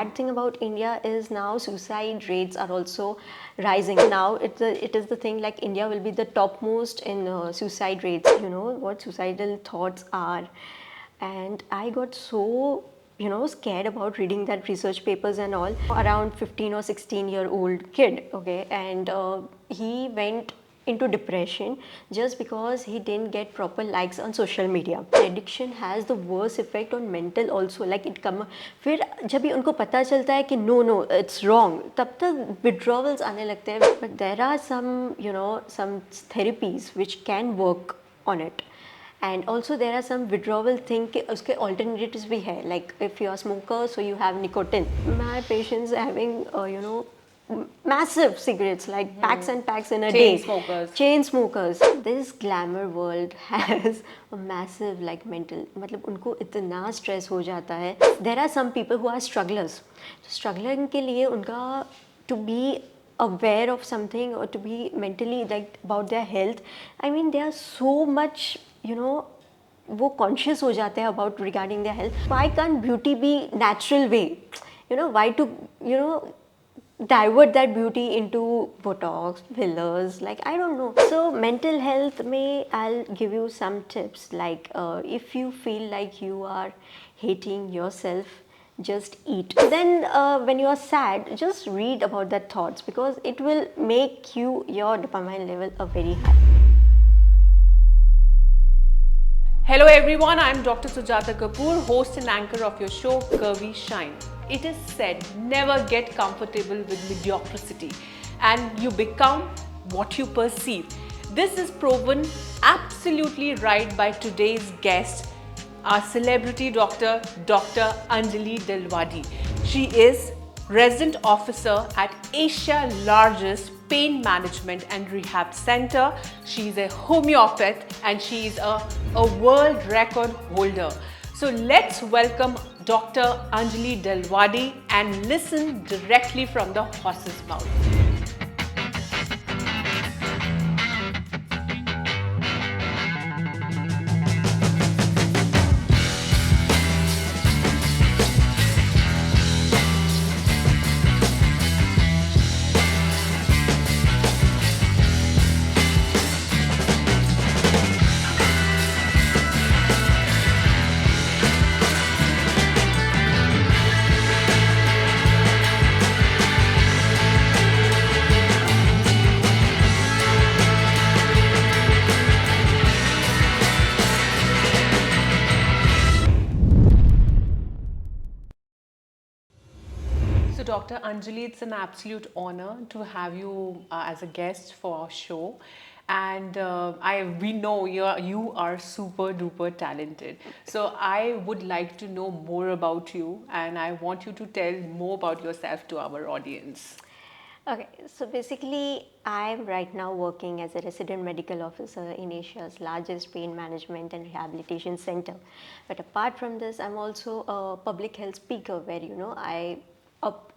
sad thing about India is now suicide rates are also rising. Now it is the thing like India will be the topmost in suicide rates. You know what suicidal thoughts are, and I got so scared about reading that research papers and all. Around 15 or 16-year-old kid, okay, and he went into depression just because he didn't get proper likes on social media. Addiction has the worst effect on mental also, like it come फिर जब भी उनको पता चलता है कि no it's wrong, तब तक withdrawals आने लगते हैं. But there are some therapies which can work on it. And also there are some withdrawal thing कि उसके alternatives भी है, like if you are smoker so you have nicotine. My patients having massive cigarettes, like packs and packs in a day. Chain smokers. This glamour world has a massive like mental, मतलब उनको इतना stress हो जाता है. There are some people who are strugglers. Struggling के लिए उनका to be aware of something or to be mentally like about their health, I mean they are so much वो conscious हो जाते हैं about regarding their health. Why can't beauty be natural way? Why to divert that beauty into Botox, fillers, like I don't know. So mental health may I'll give you some tips, like if you feel like you are hating yourself, just eat. Then when you are sad, just read about that thoughts, because it will make your dopamine level a very high. Hello everyone, I am Dr. Sujata Kapoor, host and anchor of your show Curvy Shine. It is said, never get comfortable with mediocrity and you become what you perceive. This is proven absolutely right by today's guest, our celebrity doctor, Dr. Anjali Delwadi. She is resident officer at Asia's largest pain management and rehab center. She is a homeopath and she is a world record holder. So let's welcome Dr. Anjali Delwadi and listen directly from the horse's mouth. So Dr. Anjali, it's an absolute honor to have you as a guest for our show. And we know you are super duper talented. So I would like to know more about you and I want you to tell more about yourself to our audience. Okay, so basically I'm right now working as a resident medical officer in Asia's largest pain management and rehabilitation center. But apart from this, I'm also a public health speaker where I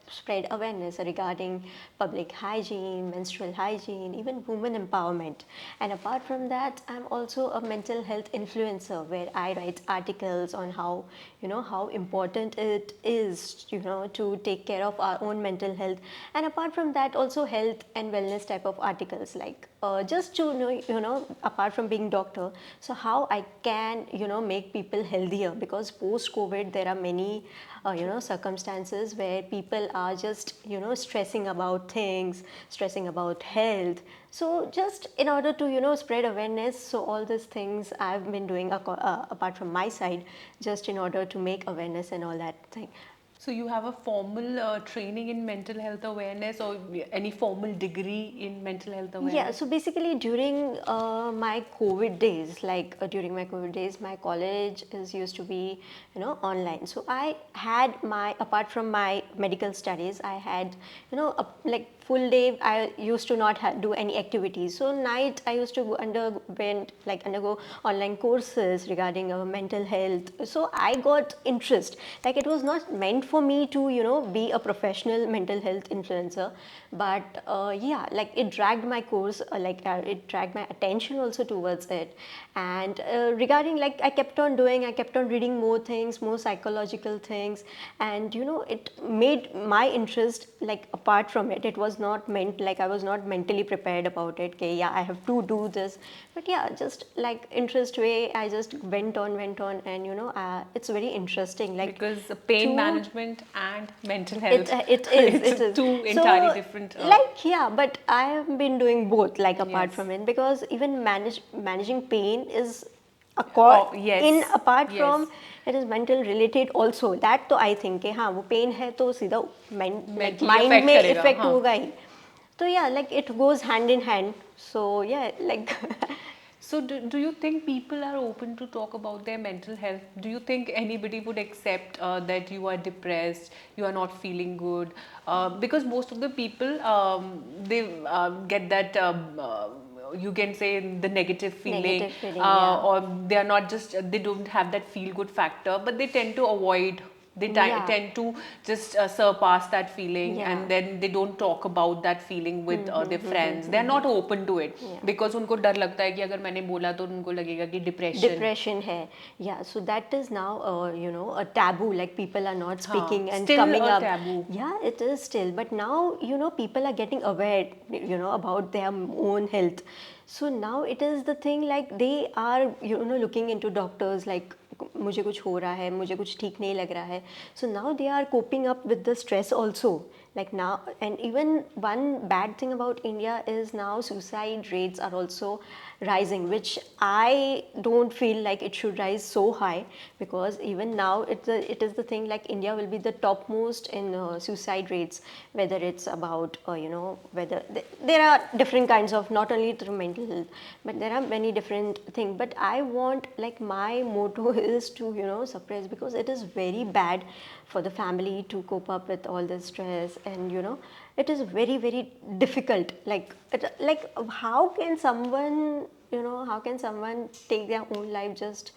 spread awareness regarding public hygiene, menstrual hygiene, even women empowerment. And apart from that, I'm also a mental health influencer where I write articles on how how important it is to take care of our own mental health. And apart from that, also health and wellness type of articles, like just to know apart from being doctor, so how I can make people healthier, because post COVID there are many circumstances where people are just stressing about things, stressing about health. So just in order to spread awareness, so all these things I've been doing apart from my side, just in order to make awareness and all that thing. So you have a formal training in mental health awareness or any formal degree in mental health awareness? Yeah, so basically during my COVID days, my college used to be online. So I had apart from my medical studies, I had like full day I used to not do any activities. So night I used to undergo online courses regarding mental health. So I got interest. Like it was not meant for me to be a professional mental health influencer, but yeah, like it dragged my course, it dragged my attention also towards it. And regarding, like, I kept on reading more things, more psychological things, and it made my interest, like, apart from it. It was not meant, like, I was not mentally prepared about it, okay, yeah, I have to do this. But yeah, just like interest way, I just went on, and it's very interesting, like, Because pain to management and mental health, it is it's it is two so, entirely different. like, yeah, but I have been doing both, like, apart Yes. from it, because even managing pain is a Oh, yes. in apart Yes. from, it is mental related also. That तो I think कि हाँ, वो pen है तो सीधा Mentally mind affect में करेगा, effect हाँ. होगा ही. तो yeah, like it goes hand in hand. So yeah, like So do you think people are open to talk about their mental health? Do you think anybody would accept that you are depressed, you are not feeling good? Because most of the people, they get that, you can say, the negative feeling, Negative feeling, yeah. or they are not just, they don't have that feel good factor, but they tend to avoid, they Yeah. tend to just surpass that feeling, Yeah. and then they don't talk about that feeling with their friends. They are not open to it, Yeah. because उनको डर लगता है कि अगर मैंने बोला तो उनको लगेगा कि depression hai. Yeah, so that is now a taboo, like people are not speaking and still coming a up. taboo. Yeah, it is still, but now people are getting aware about their own health. So now it is the thing, like they are looking into doctors, like मुझे कुछ हो रहा है, मुझे कुछ ठीक नहीं लग रहा है. So now they are coping up with the stress also, like now. And even one bad thing about India is now suicide rates are also rising, which I don't feel like it should rise so high, because even now it is the thing, like India will be the topmost in suicide rates, whether it's about whether there are different kinds of, not only through mental health, but there are many different things. But I want, like, my motto is to suppress, because it is very bad for the family to cope up with all this stress. And it is very, very difficult, like how can someone take their own life, just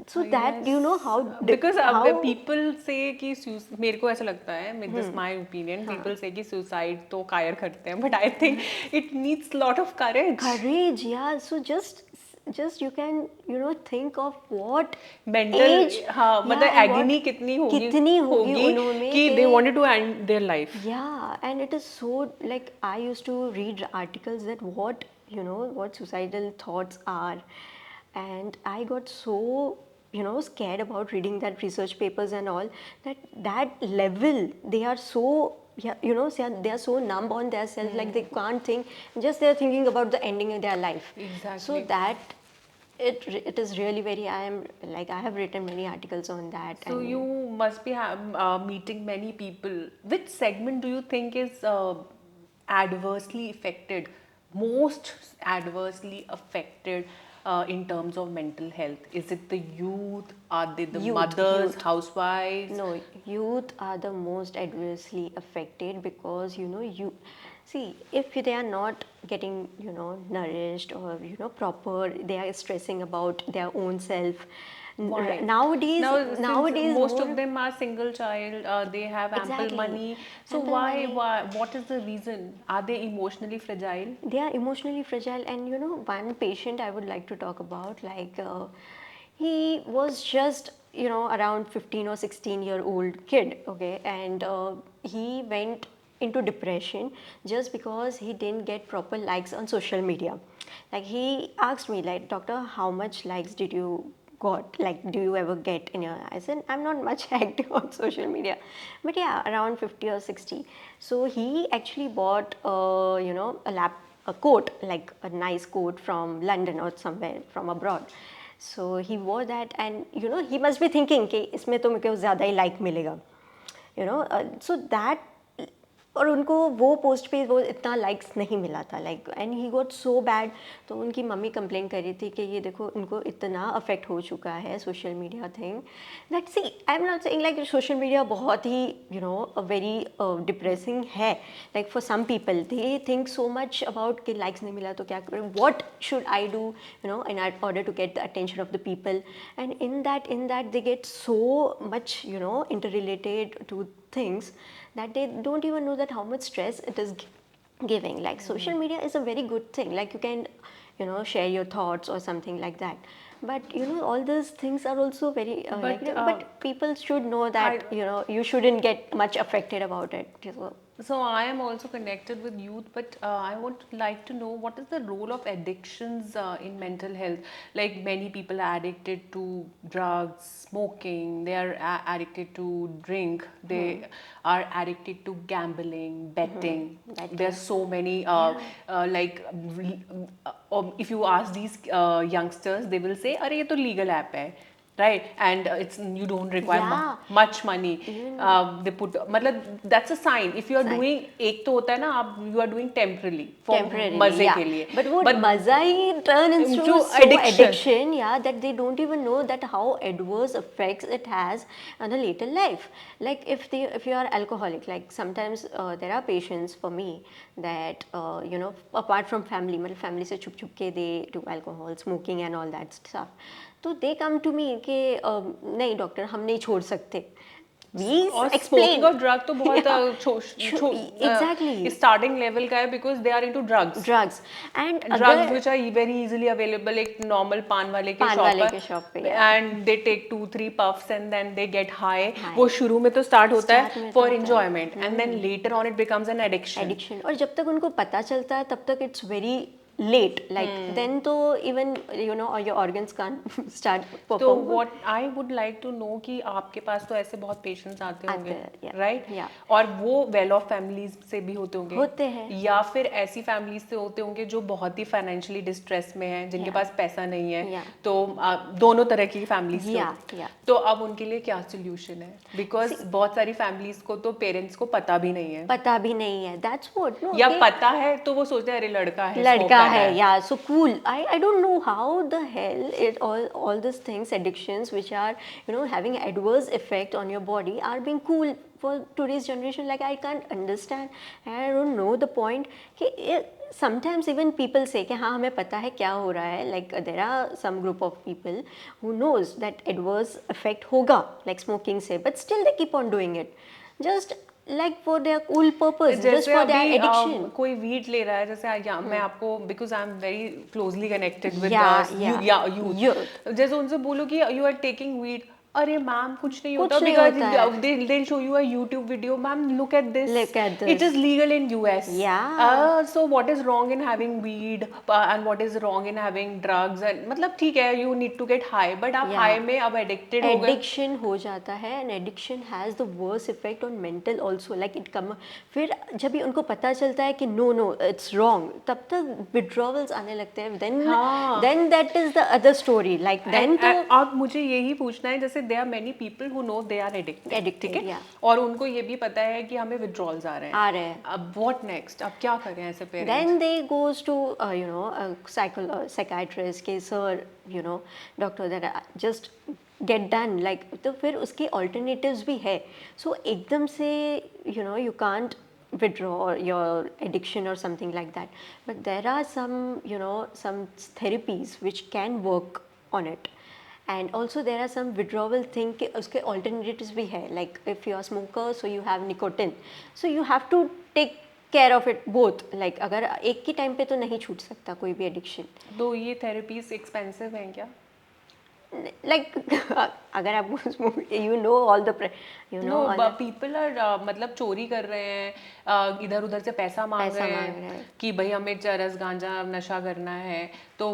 so that how because how people say कि मेरे को ऐसा लगता है, this is my opinion, people say कि suicide तो कायर करते हैं, but I think it needs lot of courage. Yeah, so just you can think of what mental age, हाँ, मतलब yeah, and agony what- कितनी होगी कितनी होगी उनमें कि कि- they wanted to end their life. Yeah, and it is so, like, I used to read articles that what suicidal thoughts are, and I got so scared about reading that research papers and all, that level they are so, yeah, they are so numb on themselves, like they can't think, just they're thinking about the ending of their life. Exactly. So that it is really very, I have written many articles on that. So and you must be meeting many people. Which segment do you think is adversely affected, most adversely affected in terms of mental health? Is it the youth? Are they the mothers, housewives? No, youth are the most adversely affected, because you see, if they are not getting nourished, or proper, they are stressing about their own self. Why? Nowadays Since most more, of them are single child, they have ample Exactly. money. So Ample money. why? What is the reason? Are they emotionally fragile? they are emotionally fragile. And one patient I would like to talk about, like, he was just around 15 or 16-year-old kid, okay, and he went into depression just because he didn't get proper likes on social media. Like, he asked me, like, doctor, how much likes did you got, like, do you ever get in your, I said, I'm not much active on social media, but yeah, around 50 or 60. So he actually bought a coat, like a nice coat from London or somewhere from abroad. So he wore that, and he must be thinking कि इसमें तो मुझे ज़्यादा ही like मिलेगा, so that और उनको वो post पे वो इतना लाइक्स नहीं मिला था, like and he got so bad. तो उनकी मम्मी कंप्लेन कर रही थी कि ये देखो इनको इतना अफेक्ट हो चुका है social media thing, that see I am not saying like social media बहुत ही अ वेरी डिप्रेसिंग है, like for some people they think so much about कि लाइक्स नहीं मिला तो क्या करें, what should I do in order to get the attention of the people, and in that they get so much interrelated to things that they don't even know that how much stress it is giving. Like social media is a very good thing, like you can share your thoughts or something like that, but all these things are also very But, but people should know that you shouldn't get much affected about it. So I am also connected with youth, but I would like to know what is the role of addictions in mental health. Like many people are addicted to drugs, smoking. They are addicted to drink. They are addicted to gambling, betting. Betting. There are so many like if you ask these youngsters, they will say, "अरे ये तो legal app है." Right, and it's you don't require much money. They put मतलब that's a sign. If you are doing एक तो होता है ना आप you are doing temporarily for मजे के लिए. But वो मजा ही turn into so addiction, that they don't even know that how adverse effects it has on a later life. Like if you are alcoholic, like sometimes there are patients for me that apart from family, मतलब family से छुप के they do alcohol, smoking and all that stuff. तो दे come to me कि नहीं doctor हम नहीं छोड़ सकते। और स्मोकिंग और ड्रग तो बहुत एग्जैक्टली स्टार्टिंग लेवल का है because they are into drugs and drugs which are very easily available एक नॉर्मल पान वाले के शॉप पे and they take 2-3 puffs and then they get high. वो शुरू में तो स्टार्ट होता है for enjoyment and then later on it becomes an addiction और जब तक उनको पता चलता है तब तक it's very late, like then तो even or your organs can't start perform. तो what I would like to know कि आपके पास तो ऐसे बहुत पेशेंट्स आते होंगे राइट और वो वेल ऑफ फैमिलीज से भी होते हैं या फिर ऐसी फैमिलीज से होते होंगे जो बहुत ही फाइनेंशियली डिस्ट्रेस में हैं जिनके पास पैसा नहीं है तो दोनों तरह की फैमिलीज से तो अब उनके लिए क्या सोल्यूशन है बिकॉज बहुत सारी फैमिलीज को तो पेरेंट्स को पता भी नहीं है that's what या पता है तो वो सोचते हैं अरे लड़का है yeah, so cool. I don't know how the hell it all these things, addictions which are having adverse effect on your body are being cool for today's generation. Like I can't understand and I don't know the point कि sometimes even people say कि हाँ हमें पता है क्या हो रहा है, like there are some group of people who knows that adverse effect होगा like smoking से, but still they keep on doing it just like for their cool purpose, just for their addiction. कोई weed ले रहा है जैसे मैं आपको because I am very closely connected with youth जैसे उनसे बोलो कि you are taking weed अरे मैम कुछ नहीं होता because they'll show you a YouTube video ma'am look at this it is legal in US so what is wrong in having weed and what is wrong in having drugs and मतलब ठीक है you need to get high but आप high में अब addicted हो गए addiction हो जाता है and addiction has the worst effect on mental also like it come फिर जब भी उनको पता चलता है कि no it's wrong तब तक withdrawals आने लगते हैं then that is the other story like then तो अब मुझे यही पूछना है जैसे there are many people who know they are addicted ठीक है और उनको ये भी पता है कि हमें withdrawals आ रहे हैं अब what next अब क्या करें ऐसे parents then they goes to psychiatrist के sir doctor that just get done like तो फिर उसके alternatives भी है so एकदम से you can't withdraw your addiction or something like that but there are some some therapies which can work on it and also there are some withdrawal thing कि उसके alternatives भी है like if you are smoker so you have nicotine so you have to take care of it both like अगर एक ही time पे तो नहीं छूट सकता कोई भी addiction तो ये therapies expensive हैं क्या like अगर आप all the people are मतलब चोरी कर रहे हैं इधर उधर से पैसा मांग रहे हैं कि भाई हमें चरस गांजा नशा करना है तो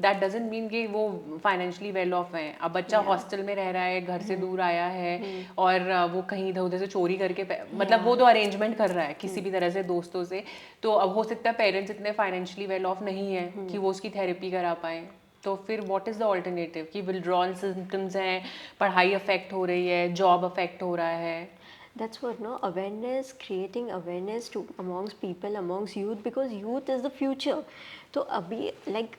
that doesn't mean कि वो financially well off हैं अब बच्चा हॉस्टल में रह रहा है घर से दूर आया है और वो कहीं इधर उधर से चोरी करके मतलब वो तो अरेंजमेंट कर रहा है किसी भी तरह से दोस्तों से तो अब हो सकता है पेरेंट्स इतने फाइनेंशियली वेल ऑफ नहीं है कि वो उसकी थेरेपी करा पाएँ तो फिर व्हाट इज़ द ऑल्टरनेटिव कि विड्रॉल सिम्टम्स हैं पढ़ाई अफेक्ट हो रही है जॉब अफेक्ट हो रहा है That's what, no, awareness, creating awareness to amongst people, amongst youth, because youth is the future. So abhi, like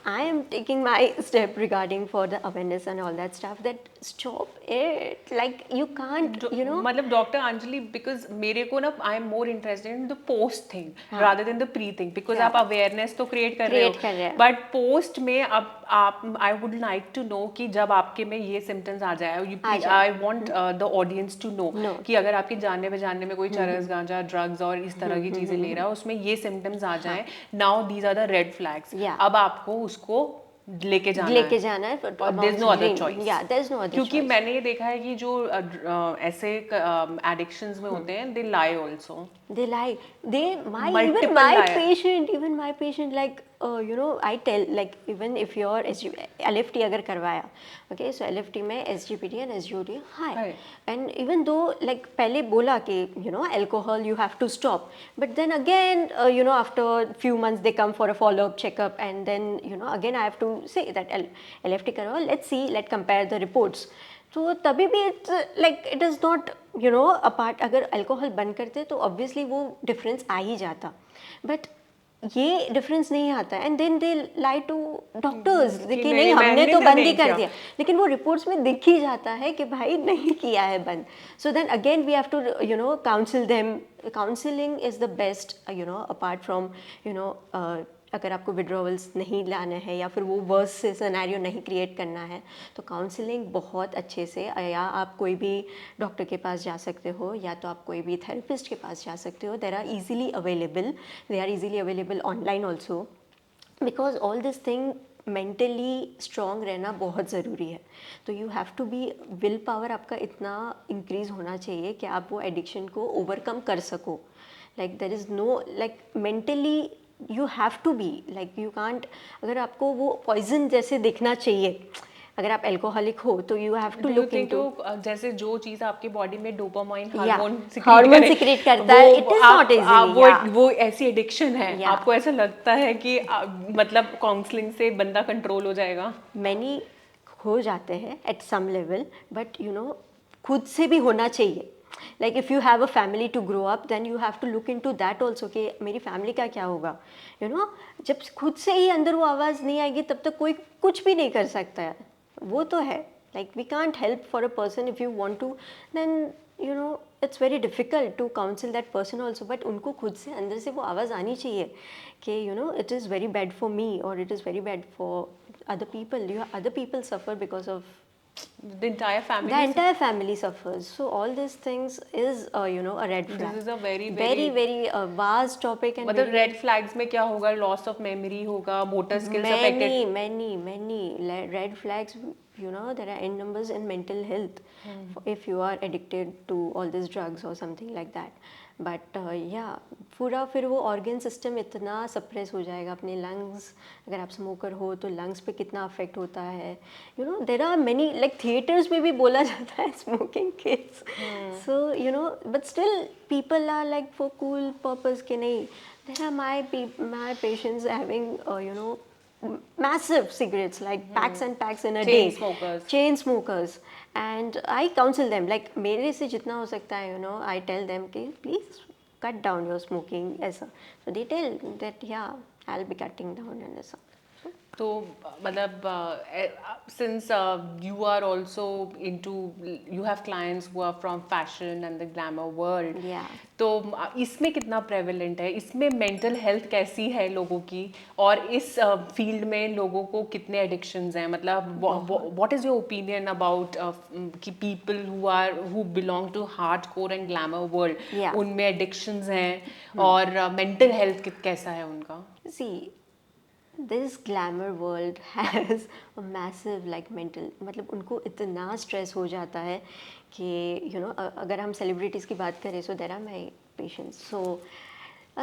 I am taking my step regarding for the awareness and all that stuff. That stop it. Like you can't, you know. मतलब doctor Anjali, because मेरे को ना I am more interested in the post thing rather than the pre thing, because आप awareness तो create कर रहे Create कर रहे हो, हैं। बट पोस्ट में अब आप I would like to know कि जब आपके में ये सिम्टम्स आ जाए, I want the audience to know No. कि अगर आपके जानने बजानने में कोई चरस गांजा ड्रग्स और इस तरह की चीजें ले रहा है, उसमें ये सिम्टम्स आ जाए, now these are the red flags, Yeah. अब आपको उसको लेके जाना है but और there's no amongst other drink, choice. yeah, there's no other क्योंकि choice. मैंने ये देखा है कि जो ऐसे एडिक्शंस में होते हैं, दे लाई also, They lie. They my Multiple even my liar. patient like you know, I tell, like even if your LFT अगर करवाया, okay, so LFT में SGPT and SGOT high, Right. and even though like पहले बोला कि you know alcohol you have to stop, but then again you know after few months they come for a follow up checkup, and then you know again I have to say that LFT करवाओ, let's see, let's compare the reports. तो तभी भी it's like it is not you know apart, अगर alcohol बंद करते तो obviously वो difference आ ही जाता, बट ये डिफरेंस नहीं आता, and then they lie to doctors कि नहीं नहीं, हमने मैंने तो तो बंद ही नहीं कर किया। दिया, लेकिन वो रिपोर्ट्स में दिख ही जाता है कि भाई नहीं किया है बंद. So then again we have to you know counsel them. Counselling is the best you know apart from you know अगर आपको विड्रॉवल्स नहीं लाना है या फिर वो वर्स से सिनेरियो नहीं क्रिएट करना है, तो काउंसलिंग बहुत अच्छे से, या आप कोई भी डॉक्टर के पास जा सकते हो या तो आप कोई भी थेरेपिस्ट के पास जा सकते हो. They are easily available online also, because all this thing mentally strong रहना बहुत ज़रूरी है. तो you have to be, will power आपका इतना इंक्रीज़ होना चाहिए कि आप वो एडिक्शन को ओवरकम कर सको. Like there is no like mentally you have to be like you can't, अगर आपको वो पॉइजन जैसे दिखना चाहिए, अगर आप अल्कोहलिक हो तो you have to look into, जैसे जो चीज आपके बॉडी में dopamine Yeah. Hormone Hormone secrete करता है, it is not easily, yeah. वो ऐसी एडिक्शन है, Yeah. आपको ऐसा लगता है कि मतलब काउंसलिंग से बंदा कंट्रोल हो जाएगा? मैनी हो जाते हैं at some level, but you know खुद से भी होना चाहिए. Like if you have a family to grow up, then you have to look into that also कि मेरी फैमिली का क्या होगा. यू नो जब खुद से ही अंदर वो आवाज़ नहीं आएगी तब तक कोई कुछ भी नहीं कर सकता है. वो तो है, like we can't help for a person if you want to, then you know it's very difficult to counsel that person also. But उनको खुद से अंदर से वो आवाज़ आनी चाहिए कि you know it is very bad for me और it is very bad for other people. Other people suffer because of The entire family. the entire family suffers. So all these things is you know a red flag. This is a very very vast topic, and मतलब red flags में क्या होगा? Loss of memory होगा, motor skills affected. many red flags. You know there are n numbers in mental health if you are addicted to all these drugs or something like that. But या पूरा फिर वो organ system इतना suppress हो जाएगा, अपने lungs, अगर आप स्मोकर हो तो लंग्स पे कितना अफेक्ट होता है. You know there are many like theatres में भी बोला जाता है smoking kills. So you know but still people are like for cool purpose के नहीं. There are my patients having you know massive cigarettes, like packs and packs in a day. Chain smokers. And I counsel them, like मेरे से जितना हो सकता है, you know, I tell them कि please cut down your smoking ऐसा. So they tell that yeah, I'll be cutting down and ऐसा. तो मतलब since you are also into, you have clients who are from fashion and the glamour world. Yeah. तो इसमें कितना prevalent है, इसमें mental health कैसी है लोगों की, और इस फील्ड में लोगों को कितने एडिक्शंस हैं? मतलब what is your opinion about कि people who belong to hardcore and glamour world, उनमें एडिक्शंस हैं और मेंटल हेल्थ कैसा है उनका? See, this glamour world has a massive like mental, मतलब उनको इतना स्ट्रेस हो जाता है कि you know अगर हम सेलिब्रिटीज़ की बात करें, so there are my patients. So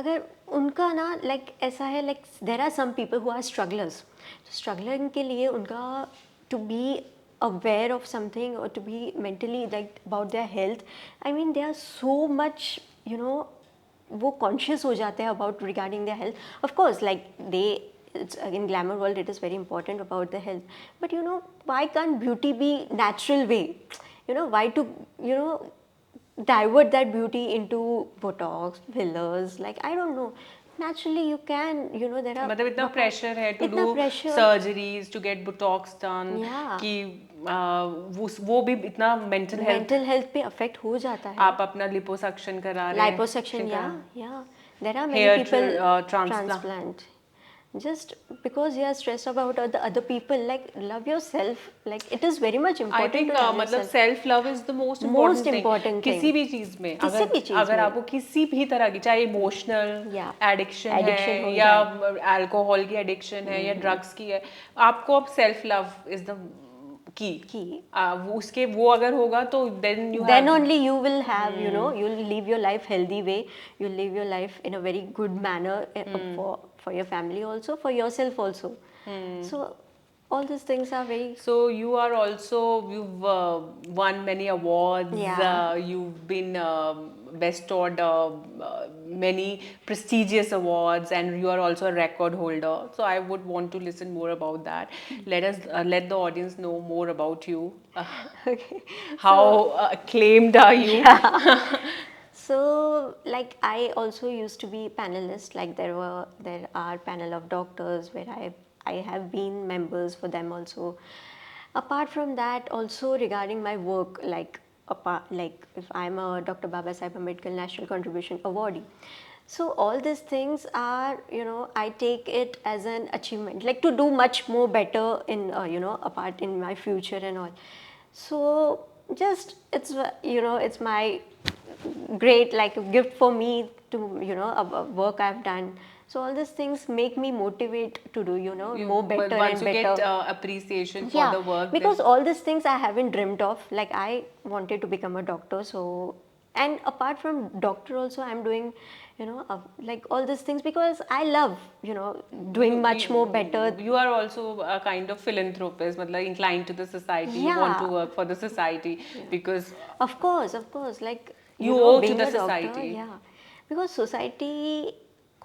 अगर उनका ना like ऐसा है, like there are some people who are strugglers. So struggling के लिए उनका to be aware of something or to be mentally like about their health, I mean they are so much you know वो conscious हो जाते हैं about regarding their health. Of course like they, it's in glamour world it is very important about the health, but you know why can't beauty be natural way? You know why to you know divert that beauty into Botox, fillers. Like I don't know. Naturally, you can. You know there are. मतलब इतना pressure है too इतना do pressure. Surgeries to get botox done Yeah. कि वो भी इतना mental health Mental health पे affect हो जाता है. आप अपना लिपोसक्शन करा रहे हैं Liposuction, yeah. There are many Hair people transplant. transplant. Just because you are stressed about the other people, like love yourself. Like it is very much I important think to love मतलब yourself. Self love is the most Most important important thing किसी thing. भी चीज में किसी भी चीज अगर में. आपको किसी भी तरह की चाहे इमोशनल Yeah. एडिक्शन Addiction हो है या अल्कोहल की एडिक्शन है या ड्रग्स की है आपको अब self love is the key Key. उसके वो अगर होगा तो then you Then only you will have, you know, you'll live your life healthy way. You'll live your life in a very good manner for your family also, for yourself also. So all these things are very. So you are also you've won many awards. Yeah. You've been bestowed many prestigious awards, and you are also a record holder. So I would want to listen more about that. Let the audience know more about you. Okay. How acclaimed are you? So like I also used to be panelist. Like there are panel of doctors where I have been members for them also. Apart from that, also regarding my work, like if I'm a Dr. Baba Saheb Ambedkar National Contribution Awardee. So all these things are, you know, I take it as an achievement, like to do much more better in, you know, apart in my future and all. So just it's, you know, it's my great like gift for me to, you know, a work I've done. So all these things make me motivate to do, you know, more better Once and you better. get appreciation for the work, because then all these things I haven't dreamt of. Like I wanted to become a doctor, so, and apart from doctor also I'm doing, you know, like all these things because I love, you know, doing much more better. You are also a kind of philanthropist, मतलब inclined to the society. You want to Yeah. work for the society because Of course, like You know, owe to being the a doctor, society. yeah, because society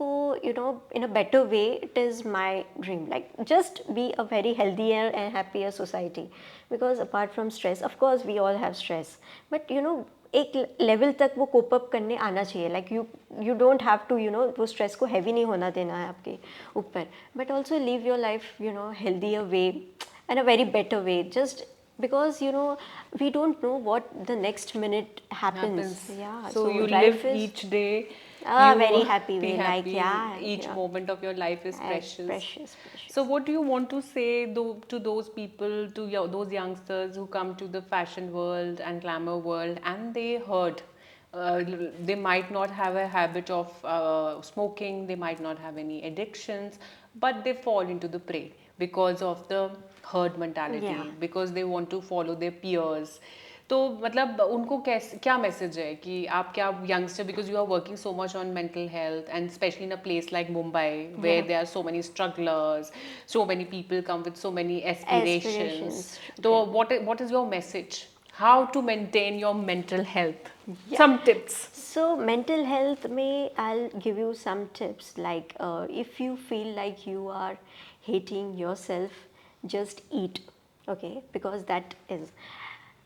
ko, you know, in a better way, it is my dream. Like just be a very healthier and happier society. Because apart from stress, of course, we all have stress, but you know, एक level तक वो cope up करने आना चाहिए. Like you don't have to, you know, वो stress को heavy नहीं होना देना है आपके ऊपर, but also live your life, you know, healthier way and a very better way. Just because, you know, we don't know what the next minute happens. Yeah, So you life live is each day. a you very happy be way. Like happy. yeah, Each yeah. moment of your life is precious. Precious. So what do you want to say to those people, to those youngsters who come to the fashion world and glamour world and they hurt? They might not have a habit of smoking, they might not have any addictions, but they fall into the prey because of the herd mentality, Yeah. because they want to follow their peers. तो मतलब उनको कैसे क्या message है कि आप क्या youngster, because you are working so much on mental health and specially in a place like Mumbai where there are so many strugglers, so many people come with so many aspirations. तो what is your message? How to maintain your mental health? Some tips. So mental health में I'll give you some tips. Like if you feel like you are hating yourself, just eat. Okay, because that is.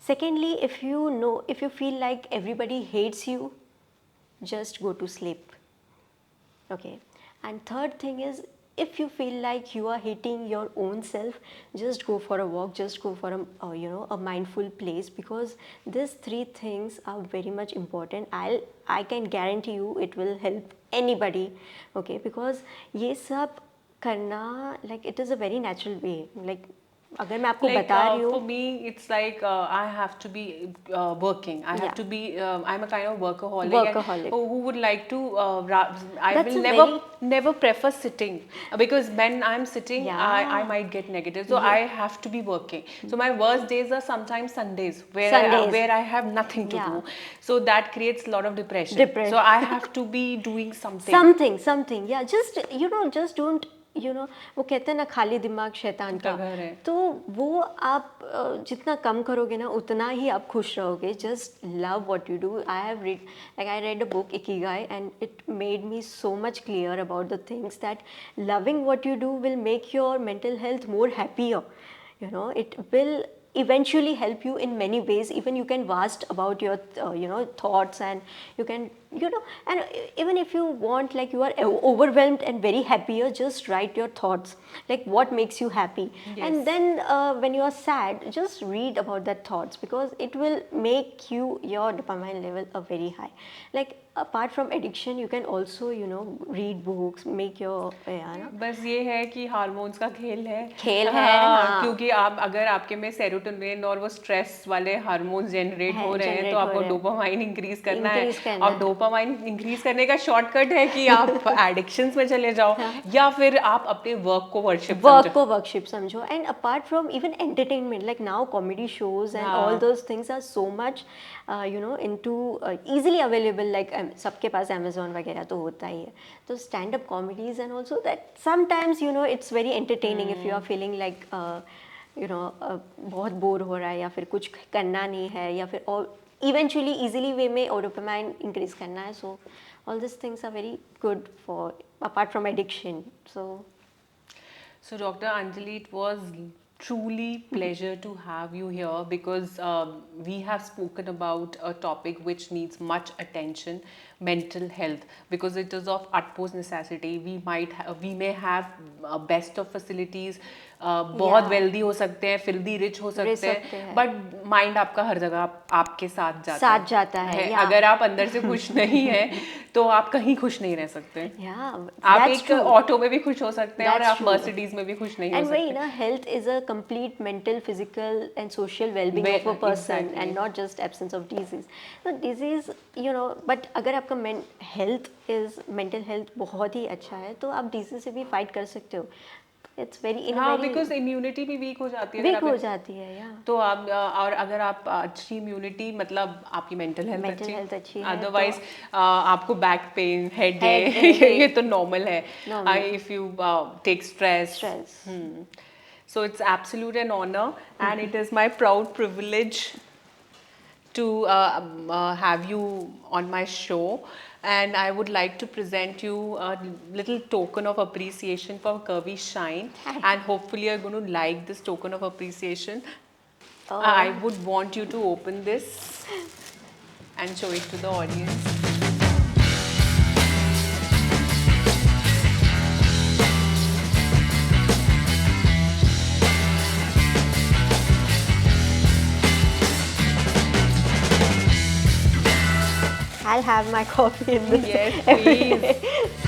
Secondly, if you feel like everybody hates you, just go to sleep. Okay. And third thing is, if you feel like you are hating your own self, just go for a walk, just go for a mindful place, because these three things are very much important. I can guarantee you it will help anybody. Okay, because ये सब करना, like it is a very natural way. Like अगर मैं आपको बता रही हूँ, for me it's like I have to be working. I have to be I'm a kind of workaholic. And who would like to I That's will never prefer sitting, because when I'm sitting I Yeah. might get negative, so I have to be working. So my worst days are sometimes Sundays where I have nothing to Yeah. do, so that creates a lot of depression. So I have to be doing something. Yeah, just just don't, वो कहते हैं ना, खाली दिमाग शैतान का घर है. तो वो आप जितना कम करोगे ना, उतना ही आप खुश रहोगे. Just love what you do. I read a book, Ikigai, and it made me so much clear about the things that loving what you do will make your mental health more happier. It will eventually help you in many ways. Even you can vast about your thoughts, and you can, and even if you want, like you are overwhelmed and very happy, you just write your thoughts, like what makes you happy. Yes. And then when you are sad, just read about that thoughts, because it will make your dopamine level a very high. Like apart from addiction, you can also read books, make your बस ये है कि hormones का खेल है। खेल है, हाँ, हाँ। क्योंकि आप अगर आपके में सेरोटोनिन और वो स्ट्रेस वाले हार्मोन्स जनरेट हो रहे हैं, generate तो हो आपको रहे हैं। डोपामाइन इंक्रीज करना है। Increase करना और है। डोपामाइन इंक्रीज करने का शॉर्टकट है कि आप एडिक्शंस में चले जाओ, या फिर आप अपने वर्क को वर्शिप वर्क समझो। को वर्कशिप समझो. And apart from even entertainment, like now comedy shows and all those things are so much into easily available. Like सबके पास अमेजोन वगैरह तो होता ही है. तो stand up comedies and also that sometimes it's very entertaining if you are feeling like बहुत bore हो रहा है, या फिर कुछ करना नहीं है, या फिर और इवेंचुअली इजीली वे में डोपामाइन इंक्रीज करना है. सो all these things are very good for, apart from addiction. So Dr. Anjali, it was truly pleasure to have you here, because we have spoken about a topic which needs much attention, mental health, because it is of utmost necessity. We may have best of facilities, बहुत wealthy हो सकते हैं, filthy rich हो सकते हैं, but mind आपका हर जगह आपके साथ जाता है। अगर आप अंदर से खुश नहीं है तो आप कहीं खुश नहीं रह सकते। आप एक ऑटो में भी खुश हो सकते हैं और आप मर्सिडीज में भी खुश नहीं हो सकते। एंड वही ना, health is a complete mental, physical and social wellbeing of a person, and not just absence of disease. तो डिजीज बट अगर आपका हेल्थ इज, मेंटल हेल्थ बहुत ही अच्छा है, तो आप डिजीज से भी फाइट कर सकते हो. It's very बिकॉज इम्यूनिटी भी वीक हो जाती है, या तो आप और अगर आप अच्छी इम्यूनिटी, मतलब आपकी मेंटल हेल्थ अच्छी है, अदरवाइज आपको बैक पेन, हेडेक ये तो नॉर्मल है if you take stress. So it's absolute an honor, and it is my proud privilege to have you on my show. And I would like to present you a little token of appreciation for Curvy Shine. And hopefully you're going to like this token of appreciation. I would want you to open this and show it to the audience. I'll have my coffee in this. Yes, please.